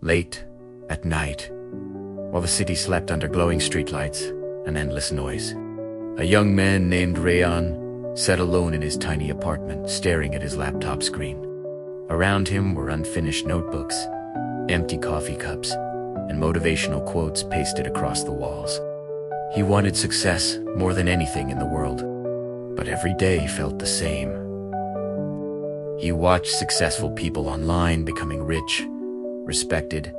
Late at night, while the city slept under glowing streetlights and endless noise, a young man named Rayan sat alone in his tiny apartment, staring at his laptop screen. Around him were unfinished notebooks, empty coffee cups, and motivational quotes pasted across the walls. He wanted success more than anything in the world, but every day felt the same. He watched successful people online becoming rich, respected,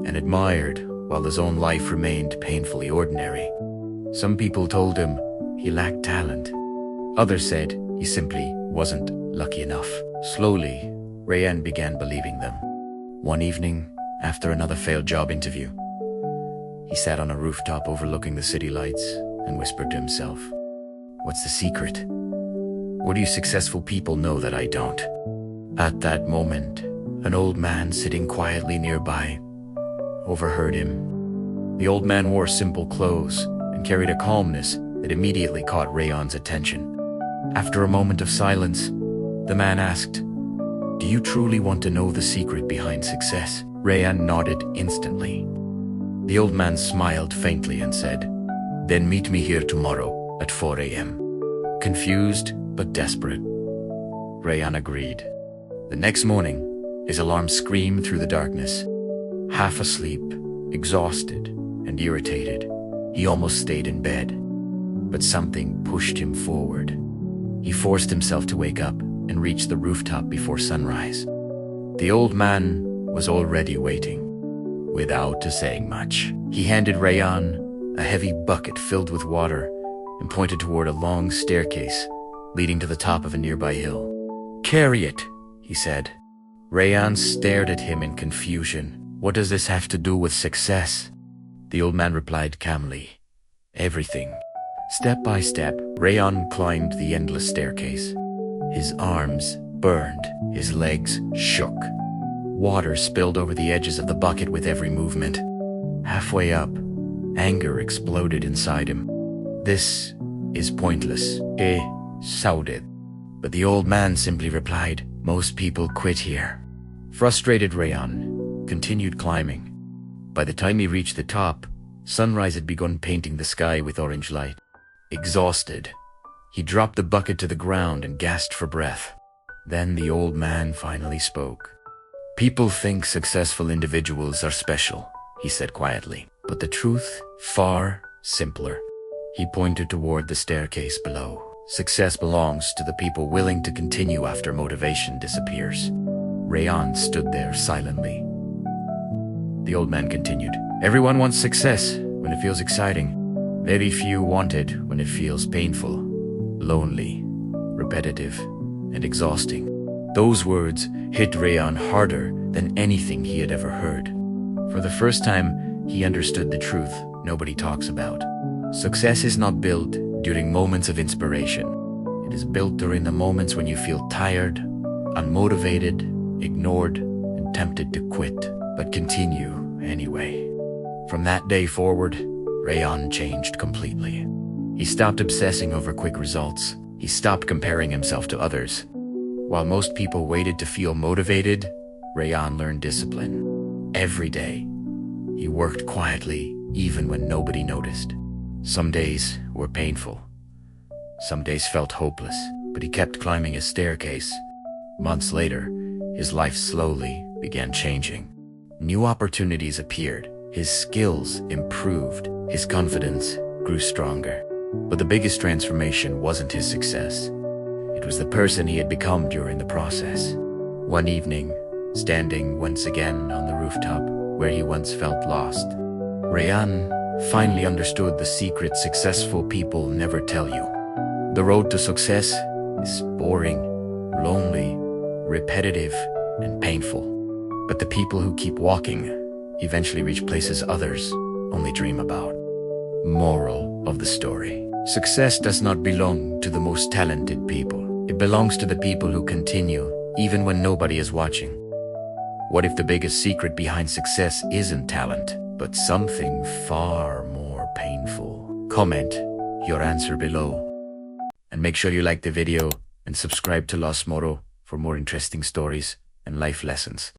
and admired, while his own life remained painfully ordinary. Some people told him he lacked talent. Others said he simply wasn't lucky enough. Slowly, Rayan began believing them. One evening, after another failed job interview, he sat on a rooftop overlooking the city lights and whispered to himself, "What's the secret? What do you successful people know that I don't?" At that moment, an old man sitting quietly nearby overheard him. The old man wore simple clothes and carried a calmness that immediately caught Rayan's attention. After a moment of silence, the man asked, "Do you truly want to know the secret behind success?" Rayan nodded instantly. The old man smiled faintly and said, "Then meet me here tomorrow at 4 a.m. Confused but desperate, Rayan agreed. The next morning, his alarm screamed through the darkness. Half asleep, exhausted, and irritated, he almost stayed in bed. But something pushed him forward. He forced himself to wake up and reach the rooftop before sunrise. The old man was already waiting. Without saying much, he handed Rayan a heavy bucket filled with water and pointed toward a long staircase leading to the top of a nearby hill. "Carry it," he said. Rayan stared at him in confusion. "What does this have to do with success?" The old man replied calmly, "Everything." Step by step, Rayan climbed the endless staircase. His arms burned, his legs shook. Water spilled over the edges of the bucket with every movement. Halfway up, anger exploded inside him. "This is pointless," he shouted. But the old man simply replied, "Most people quit here." Frustrated, Rayan continued climbing. By the time he reached the top, sunrise had begun painting the sky with orange light. Exhausted, he dropped the bucket to the ground and gasped for breath. Then the old man finally spoke. "People think successful individuals are special," he said quietly. "But the truth, far simpler." He pointed toward the staircase below. "Success belongs to the people willing to continue after motivation disappears." Rayan stood there silently. The old man continued, "Everyone wants success when it feels exciting. Very few want it when it feels painful, lonely, repetitive, and exhausting." Those words hit Rayan harder than anything he had ever heard. For the first time, he understood the truth nobody talks about. Success is not built during moments of inspiration. It is built during the moments when you feel tired, unmotivated, ignored, and tempted to quit, but continue anyway. From that day forward, Rayan changed completely. He stopped obsessing over quick results. He stopped comparing himself to others. While most people waited to feel motivated, Rayan learned discipline. Every day, he worked quietly, even when nobody noticed. Some days were painful. Some days felt hopeless, but he kept climbing his staircase. Months later, his life slowly began changing. New opportunities appeared. His skills improved. His confidence grew stronger. But the biggest transformation wasn't his success. It was the person he had become during the process. One evening, standing once again on the rooftop where he once felt lost, Rayan finally understood the secret successful people never tell you. The road to success is boring, lonely, repetitive, and painful. But the people who keep walking eventually reach places others only dream about. Moral of the story: success does not belong to the most talented people. It belongs to the people who continue even when nobody is watching. What if the biggest secret behind success isn't talent, but something far more painful? Comment your answer below. And make sure you like the video and subscribe to lostmoral for more interesting stories and life lessons.